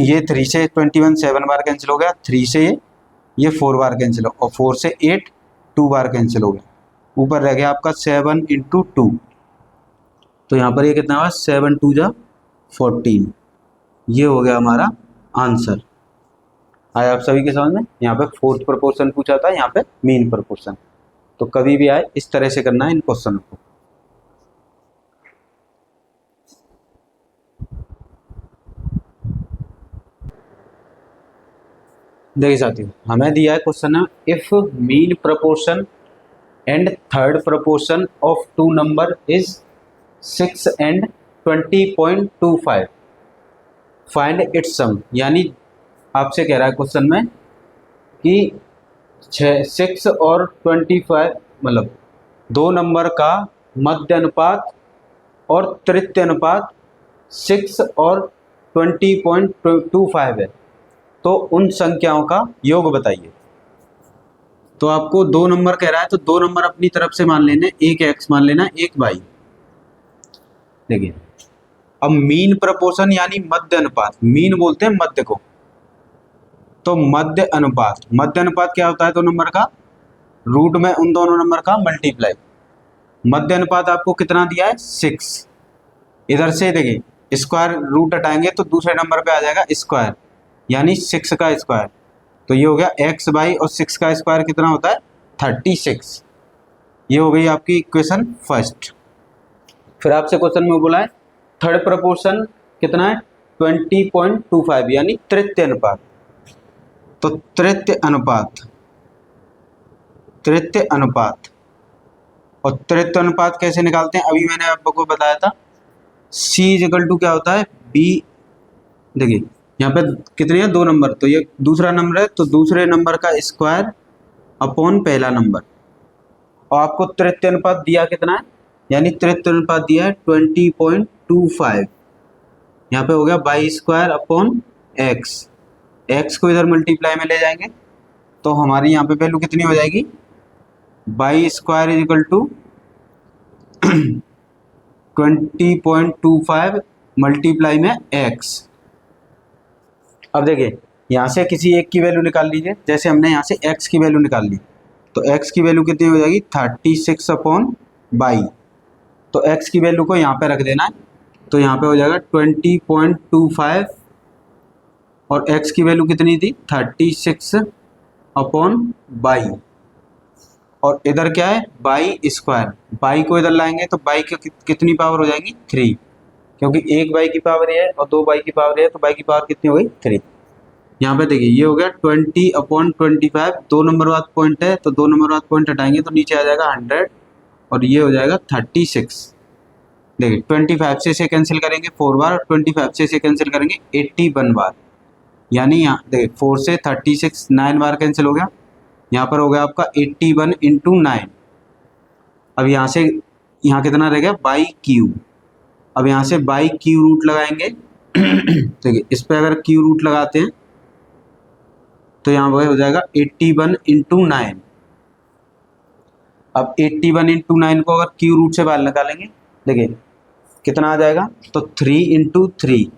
ये 3 से 21 7 बार कैंसिल हो गया, 3 से ये 4 बार कैंसिल हो, और 4 से 8 2 बार कैंसिल हो गया। ऊपर रह गया आपका 7 × 2। तो यहाँ पर ये कितना हुआ 7 2 जा 14। ये हो गया हमारा आंसर। आया आप सभी के समझ में। यहाँ पे फोर्थ प्रपोर्शन पूछा था, यहाँ पे मीन प्रपोर्शन। तो कभी भी आए इस तरह से करना है इन क्वेश्चन को। देखिए साथियों हमें दिया है question, if mean proportion and third proportion of 2 number is 6 and 20.25 find its sum. यानी आपसे कह रहा है क्वेश्चन में कि 6 और 25 मतलब 2 नंबर का मध्य अनुपात और तृतीय अनुपात 6 और 20.25 है, तो उन संख्याओं का योग बताइए। तो आपको 2 नंबर कह रहा है तो 2 नंबर अपनी तरफ से मान लेने, एक x मान लेना, एक y। देखिए अब मीन प्रपोर्शन यानी मध्य अनुपात, मीन बोलते हैं मध्य को, तो मध्य अनुपात क्या होता है 2 नंबर का रूट में उन दोनों नंबर का मल्टीप्लाई। मध्य अनुपात आपको कितना दिया है 6। इधर से देखिए स्क्वायर रूट हटाएंगे तो दूसरे नंबर पे आ जाएगा स्क्वायर, यानी 6 का स्क्वायर। तो ये हो गया x/, और 6 का स्क्वायर कितना होता है 36। ये हो गई आपकी इक्वेशन फर्स्ट। फिर आपसे क्वेश्चन में बोला है थर्ड प्रपोर्शन कितना है 20.25 यानी तृतीय अनुपात। तो तृतीय अनुपात कैसे निकालते हैं, अभी मैंने आपको बताया था। C = क्या होता है B। देखिए यहाँ पे कितने हैं 2 नंबर, तो ये दूसरा नंबर है तो दूसरे नंबर का स्क्वायर अपॉन पहला नंबर। और आपको तृतीय अनुपात दिया कितना है, यानी तृतीय अनुपात दिया है 20.25। यहाँ पे हो गया y² अपॉन x को इधर मल्टीप्लाई में ले जाएंगे तो हमारी यहाँ पे वैल्यू कितनी हो जाएगी y² = 20.25 मल्टीप्लाई में x। अब देखिए यहाँ से किसी एक की वैल्यू निकाल लीजिए, जैसे हमने यहाँ से x की वैल्यू निकाल ली तो x की वैल्यू कितनी हो जाएगी 36 अपॉन y। तो x की वैल्यू को यहाँ पे रख देना है, तो यहाँ पे हो जाएगा 20.25 और x की वैल्यू कितनी थी 36 अपॉन y, और इधर क्या है y²। y को इधर लाएंगे तो y की कितनी पावर हो जाएगी 3, क्योंकि एक y की पावर है और 2 y की पावर है, तो y की पावर कितनी हो गई 3। यहाँ पे देखिए ये हो गया 20/25। 2 नंबर बाद पॉइंट है तो 2 नंबर बाद पॉइंट हटाएंगे तो नीचे आ जाएगा 100 और ये हो जाएगा 36। देखिए 25 से इसे कैंसिल करेंगे 4 बार, 25 से इसे कैंसिल करेंगे 81 बार। यानी यहाँ देखिए 4 से 36 9 बार कैंसिल हो गया, यहाँ पर हो गया आपका 81 इंटू 9। अब यहाँ से यहाँ कितना रह गया बाई क्यू। अब यहाँ से बाई क्यू रूट लगाएंगे देखिए इस पर अगर क्यू रूट लगाते हैं तो यहाँ पर हो जाएगा 81 इंटू 9। अब 81 इंटू 9 को अगर क्यू रूट से बाहर निकालेंगे देखिए कितना आ जाएगा, तो 3 इंटू 3,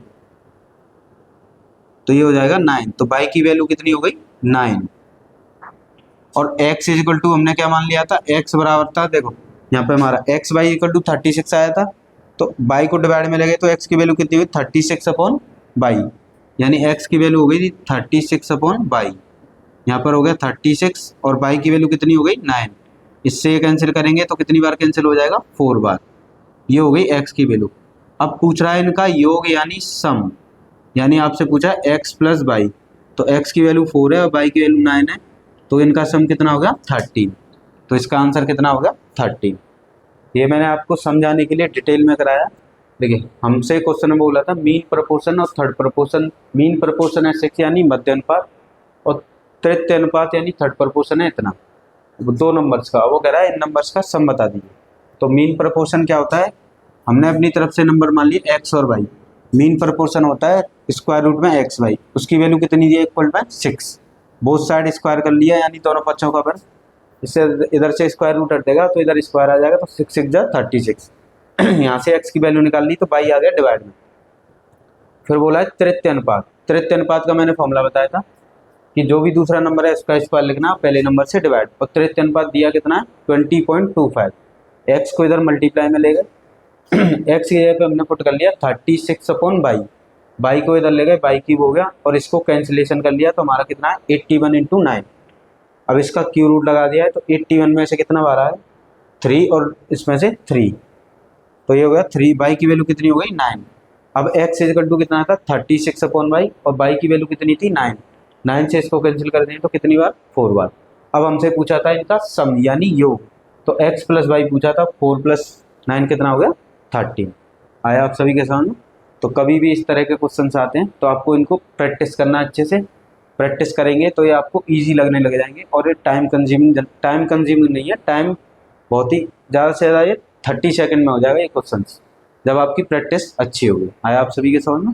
तो ये हो जाएगा 9। तो बाई की वैल्यू कितनी हो गई 9। और x इज इक्वल टू हमने क्या मान लिया था, x बराबर था, देखो यहाँ पे हमारा x बाई इक्वल टू 36 आया था, तो बाई को डिवाइड में लगे तो x की वैल्यू कितनी हुई 36 अपॉन बाई, यानी x की वैल्यू हो गई 36 अपॉन बाई। यहाँ पर हो गया 36 और बाई की वैल्यू कितनी हो गई 9। इससे ये कैंसिल करेंगे तो कितनी बार कैंसिल हो जाएगा 4 बार। ये हो गई x की वैल्यू। अब पूछ रहा है इनका योग यानी सम, यानी आपसे पूछा है x प्लस बाई, तो x की वैल्यू 4 है और बाई की वैल्यू 9 है, तो इनका सम कितना हो गया 13। तो इसका आंसर कितना होगा 13। ये मैंने आपको समझाने के लिए डिटेल में कराया। देखिए हमसे क्वेश्चन में बोला था मीन प्रपोर्शन और थर्ड प्रपोर्शन। मीन प्रपोर्शन है 6 यानी मध्य अनुपात, और तृतीय अनुपात यानी थर्ड प्रपोर्शन है इतना। 2 नंबर्स का वो कह रहा है इन नंबर्स का सम बता दीजिए। तो मीन प्रपोर्शन क्या होता है, हमने अपनी तरफ से नंबर मान लिए एक्स और वाई। मीन प्रपोर्शन होता है स्क्वायर रूट में एक्स वाई, उसकी वैल्यू कितनी दी है equal bye 6। Both side square कर लिया यानी दोनों पक्षों का वर्ग, इससे इधर से स्क्वायर रूट हट देगा तो इधर स्क्वायर आ जाएगा, तो 6 6 जा 36। यहाँ से x की वैल्यू निकाल ली तो बाई आ गया डिवाइड में। फिर बोला है तृतीय अनुपात। तृतीय अनुपात का मैंने फॉर्मूला बताया था कि जो भी दूसरा नंबर है उसका स्क्वायर लिखना पहले नंबर से डिवाइड, और तृतीय अनुपात दिया कितना है 20.25। x को इधर मल्टीप्लाई में ले गए x की जगह पे हमने पुट कर लिया 36 अपॉन बाई, बाई को इधर ले गए बाई क्यूब हो गया, और इसको कैंसिलेशन कर लिया तो हमारा कितना है 81 इंटू 9। अब इसका क्यू रूट लगा दिया है तो 81 में से कितना बार है 3 और इसमें से 3, तो ये हो गया 3। बाई की वैल्यू कितनी हो गई 9। अब x इक्वल टू कितना था 36 अपॉन बाई, और बाई की वैल्यू कितनी थी 9। 9 से इसको कैंसिल कर दें तो कितनी बार 4 बार। अब हमसे पूछा था इनका सम यानी योग, तो x प्लस बाई पूछा था, 4 प्लस 9 कितना हो गया 13। आया आप सभी के सामने। तो कभी भी इस तरह के क्वेश्चन आते हैं तो आपको इनको प्रैक्टिस करना, अच्छे से प्रैक्टिस करेंगे तो ये आपको इजी लगने लग जाएंगे। और ये टाइम कंज्यूमिंग नहीं है, टाइम बहुत ही ज़्यादा से ज़्यादा ये 30 सेकंड में हो जाएगा ये क्वेश्चन, जब आपकी प्रैक्टिस अच्छी होगी। आया आप सभी के समझ में।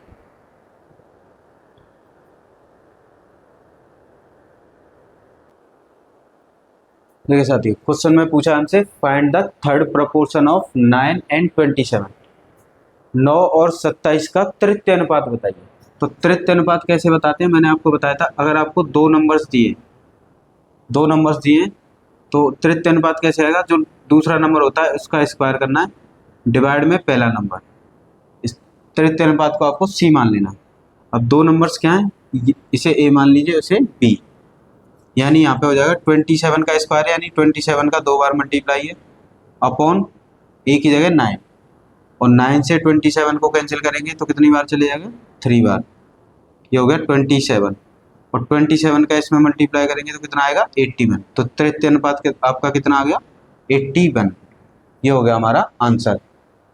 देखिए साथियों क्वेश्चन में पूछा हमसे find the third proportion of 9 and 27। 9 और 27 का तृतीय अनुपात बताइए। तो तृतीय अनुपात कैसे बताते हैं, मैंने आपको बताया था अगर आपको दो नंबर्स दिए तो तृतीय अनुपात कैसे आएगा, जो दूसरा नंबर होता है उसका स्क्वायर करना है डिवाइड में पहला नंबर। इस तृतीय अनुपात को आपको सी मान लेना। अब दो नंबर्स क्या हैं, इसे ए मान लीजिए, इसे बी, यानी यहाँ पे हो जाएगा 27 का स्क्वायर यानी 27 का 2 बार मल्टीप्लाई है अपॉन ए की जगह 9, और 9 से 27 को कैंसिल करेंगे तो कितनी बार चले जाएगा 3 बार। ये हो गया 27, और 27 का इसमें मल्टीप्लाई करेंगे तो कितना आएगा 81। तो तृतीय अनुपात आपका कितना आ गया 81। ये हो गया हमारा आंसर।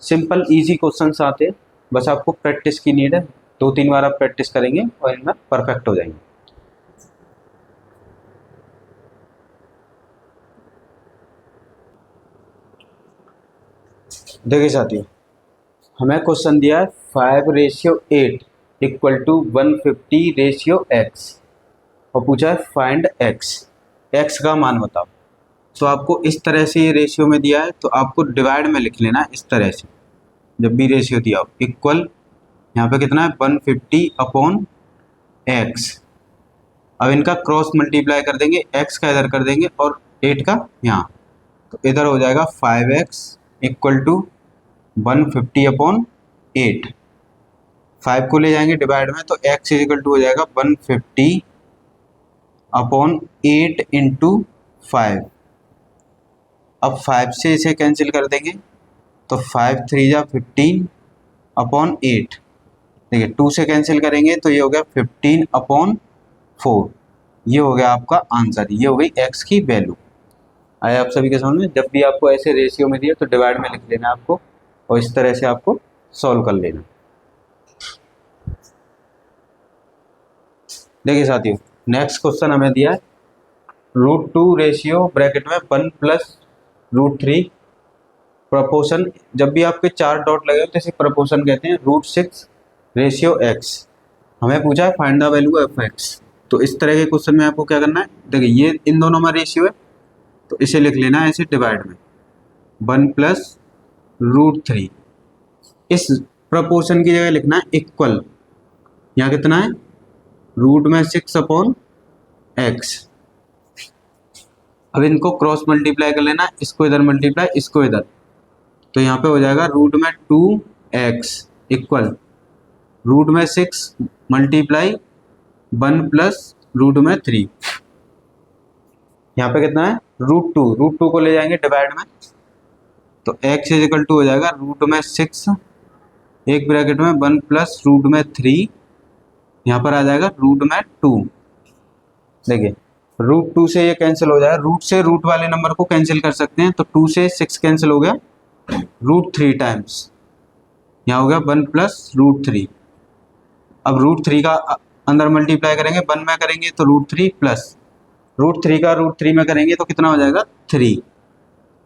सिंपल इजी क्वेश्चंस आते हैं, बस आपको प्रैक्टिस की नीड है। 2-3 बार आप प्रैक्टिस करेंगे और इनमें परफेक्ट हो जाएंगे। देखिए साथियों हमें क्वेश्चन दिया है 5:8 इक्वल टू 150:x, और पूछा है फाइंड x का मान बताओ। तो आपको इस तरह से ये रेशियो में दिया है तो आपको डिवाइड में लिख लेना है इस तरह से। जब भी रेशियो दिया हो इक्वल, यहाँ पे कितना है 150 अपॉन x। अब इनका क्रॉस मल्टीप्लाई कर देंगे, x का इधर कर देंगे और 8 का यहाँ, तो इधर हो जाएगा 5x इक्वल टू 150 अपॉन 8। 5 को ले जाएंगे डिवाइड में तो x इक्वल टू हो जाएगा 150 अपॉन 8 इंटू 5। अब 5 से इसे कैंसिल कर देंगे तो 5 3 जा 15 अपॉन 8। देखिए 2 से कैंसिल करेंगे तो ये हो गया 15 अपॉन 4। ये हो गया आपका आंसर, ये हो गई x की वैल्यू। आया आप सभी के समझ में। जब भी आपको ऐसे रेशियो में दिए तो डिवाइड में लिख लेना आपको, और इस तरह से आपको सॉल्व कर लेना। देखिए साथियों, नेक्स्ट क्वेश्चन हमें दिया है √2 रेशियो ब्रैकेट में 1 प्लस √3 प्रोपोर्शन। जब भी आपके 4 डॉट लगे हो तो इसे प्रोपोर्शन कहते हैं। √6 रेशियो एक्स। हमें पूछा है find the value of x. तो इस तरह के क्वेश्चन में आपको क्या करना है, देखिए ये इन दोनों में रेशियो है तो इसे लिख लेना है ऐसे डिवाइड में 1 प्लस √3। इस प्रोपोर्शन की जगह लिखना है इक्वल। यहाँ कितना है, रूट में 6 अपॉन एक्स। अब इनको क्रॉस मल्टीप्लाई कर लेना, इसको इधर मल्टीप्लाई, इसको इधर, तो यहाँ पे हो जाएगा रूट में 2x इक्वल रूट में 6 मल्टीप्लाई 1 प्लस रूट में 3। यहाँ पे कितना है, √2 को ले जाएंगे डिवाइड में, तो x इज इक्वल टू हो जाएगा रूट में 6 एक ब्रैकेट में 1 प्लस रूट में 3, यहाँ पर आ जाएगा रूट में 2। देखिए √2 से ये कैंसिल हो जाएगा, रूट से रूट वाले नंबर को कैंसिल कर सकते हैं, तो 2 से 6 कैंसिल हो गया, √3 टाइम्स यहाँ हो गया 1 प्लस √3। अब √3 का अंदर मल्टीप्लाई करेंगे, 1 में करेंगे तो √3 प्लस √3 का √3 में करेंगे तो कितना हो जाएगा 3,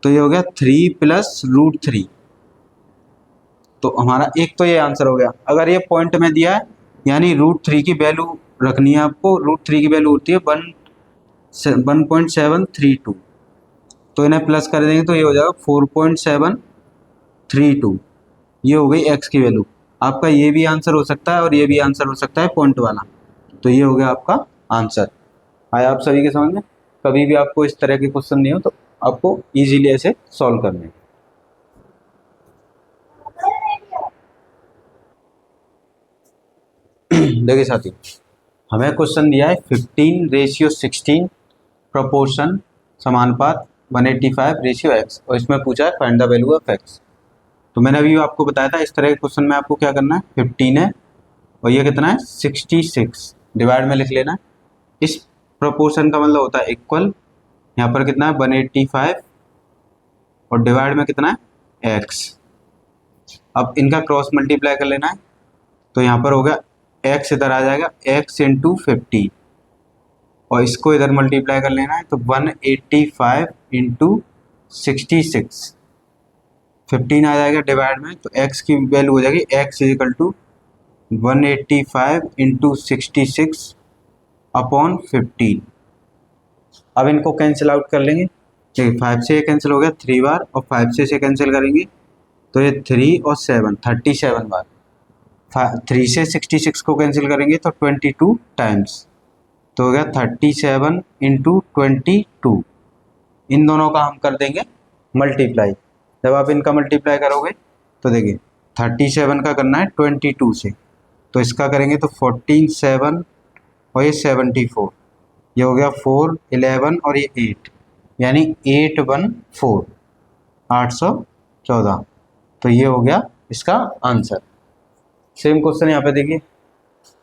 तो ये हो गया 3 प्लस √3। तो हमारा एक तो ये आंसर हो गया। अगर ये पॉइंट में दिया है यानी √3 की वैल्यू रखनी है आपको, √3 की वैल्यू होती है 1.732, तो इन्हें प्लस कर देंगे तो ये हो जाएगा 4.732। ये हो गई x की वैल्यू। आपका ये भी आंसर हो सकता है और ये भी आंसर हो सकता है पॉइंट वाला, तो ये हो गया आपका आंसर। आया आप सभी के समझ में। कभी भी आपको इस तरह के क्वेश्चन नहीं हो तो आपको इजीली ऐसे सॉल्व करने हैं। देखिए साथी, हमें क्वेश्चन दिया है 15:16 प्रोपोर्शन समानुपात 185 रेशियो एक्स, और इसमें पूछा है find the value of x. तो मैंने अभी आपको बताया था इस तरह के क्वेश्चन में आपको क्या करना है, 15 है और ये कितना है 66, डिवाइड में लिख लेना। इस प्रोपोर्शन का मतलब होता है इक्वल, यहाँ पर कितना है 185 और डिवाइड में कितना है एक्स। अब इनका क्रॉस मल्टीप्लाई कर लेना है, तो यहाँ पर होगा एक्स इधर आ जाएगा x इंटू 50 और इसको इधर मल्टीप्लाई कर लेना है, तो 185 इंटू 66 15 आ जाएगा डिवाइड में, तो x की वैल्यू हो जाएगी x is equal to 185 into 66 upon 15। अब इनको कैंसिल आउट कर लेंगे, देखिए 5 से ये कैंसिल हो गया 3 बार और 5 से इसे कैंसिल करेंगे तो ये 3 और 7 37 बार। 3 से 66 को कैंसिल करेंगे तो 22 टाइम्स, तो हो गया 37 इंटू 22। इन दोनों का हम कर देंगे मल्टीप्लाई। जब आप इनका मल्टीप्लाई करोगे तो देखिए 37 का करना है 22 से, तो इसका करेंगे तो 14 7 और ये 74, ये हो गया 4 11 और ये 8, यानी 814 814। तो ये हो गया इसका आंसर। सेम क्वेश्चन यहाँ पे देखिए,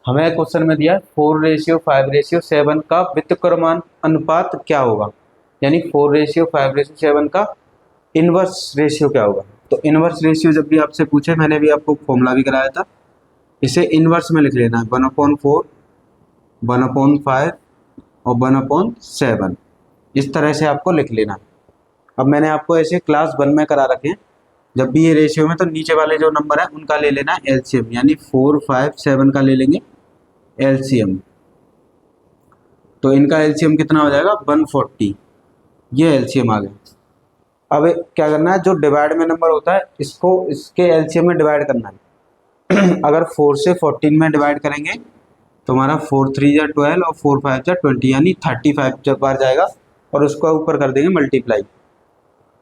हमें क्वेश्चन में दिया 4:5:7 का व्युत्क्रमांक अनुपात क्या होगा, यानी 4:5:7 का इनवर्स रेशियो क्या होगा। तो इनवर्स रेशियो जब भी आपसे पूछे, मैंने भी आपको फॉर्मूला भी कराया था, इसे इनवर्स में लिख लेना है 1/4 1/5 और 1/7, इस तरह से आपको लिख लेना। अब मैंने आपको ऐसे क्लास 1 में करा रखे हैं, जब भी ये रेशियो में तो नीचे वाले जो नंबर है उनका ले लेना है एलसीएम, यानी 4 5 7 का ले लेंगे एलसीएम। तो इनका एलसीएम कितना हो जाएगा 140, ये एलसीएम आ गया। अब क्या करना है, जो डिवाइड में नंबर होता है इसको इसके एलसीएम में डिवाइड करना है। अगर 4 से 14 में डिवाइड करेंगे तो हमारा 4 3 जा 12 और 4 5 जा 20, यानी 35 जब बार जाएगा और उसको ऊपर कर देंगे मल्टीप्लाई।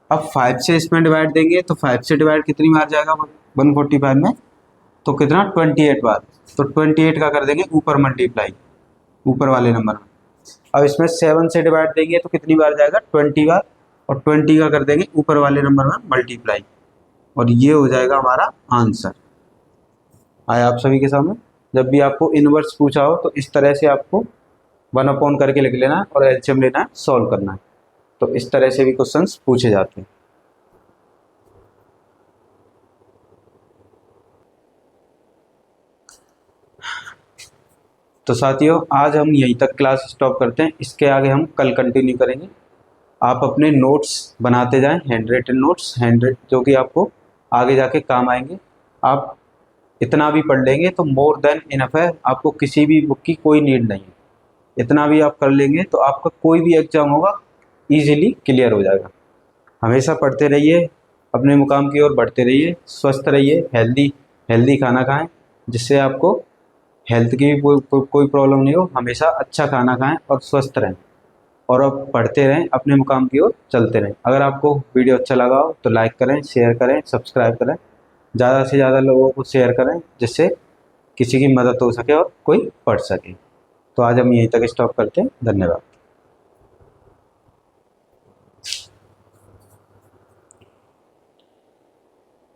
अब 5 से इसमें डिवाइड देंगे तो 5 से डिवाइड कितनी बार जाएगा 145 में, तो कितना 28 बार, तो 28 का कर देंगे ऊपर मल्टीप्लाई ऊपर वाले नंबर में। अब इसमें 7 से डिवाइड देंगे तो कितनी बार जाएगा 20 बार, और 20 का कर देंगे ऊपर वाले नंबर में मल्टीप्लाई, और ये हो जाएगा हमारा आंसर। आया आप सभी के सामने। जब भी आपको इनवर्स पूछा हो तो इस तरह से आपको 1 करके लिख लेना है और एलसीएम लेना है, सॉल्व करना है। तो इस तरह से भी क्वेश्चंस पूछे जाते हैं। तो साथियों आज हम यहीं तक क्लास स्टॉप करते हैं, इसके आगे हम कल कंटिन्यू करेंगे। आप अपने नोट्स बनाते जाएं, हैंड रिटन नोट्स, जो कि आपको आगे जाके काम आएंगे। आप इतना भी पढ़ लेंगे तो मोर देन इनफ है, आपको किसी भी बुक की कोई नीड नहीं है। इतना भी आप कर लेंगे तो आपका कोई भी एग्जाम होगा ईजिली क्लियर हो जाएगा। हमेशा पढ़ते रहिए, अपने मुकाम की ओर बढ़ते रहिए, स्वस्थ रहिए, हेल्दी हेल्दी खाना खाएं, जिससे आपको हेल्थ की भी कोई प्रॉब्लम नहीं हो। हमेशा अच्छा खाना खाएं और स्वस्थ रहें, और अब पढ़ते रहें, अपने मुकाम की ओर चलते रहें। अगर आपको वीडियो अच्छा लगा हो तो लाइक करें, शेयर करें, सब्सक्राइब करें, ज़्यादा से ज़्यादा लोगों को शेयर करें, जिससे किसी की मदद हो सके और कोई पढ़ सके। तो आज हम यहीं तक स्टॉप करते हैं। धन्यवाद।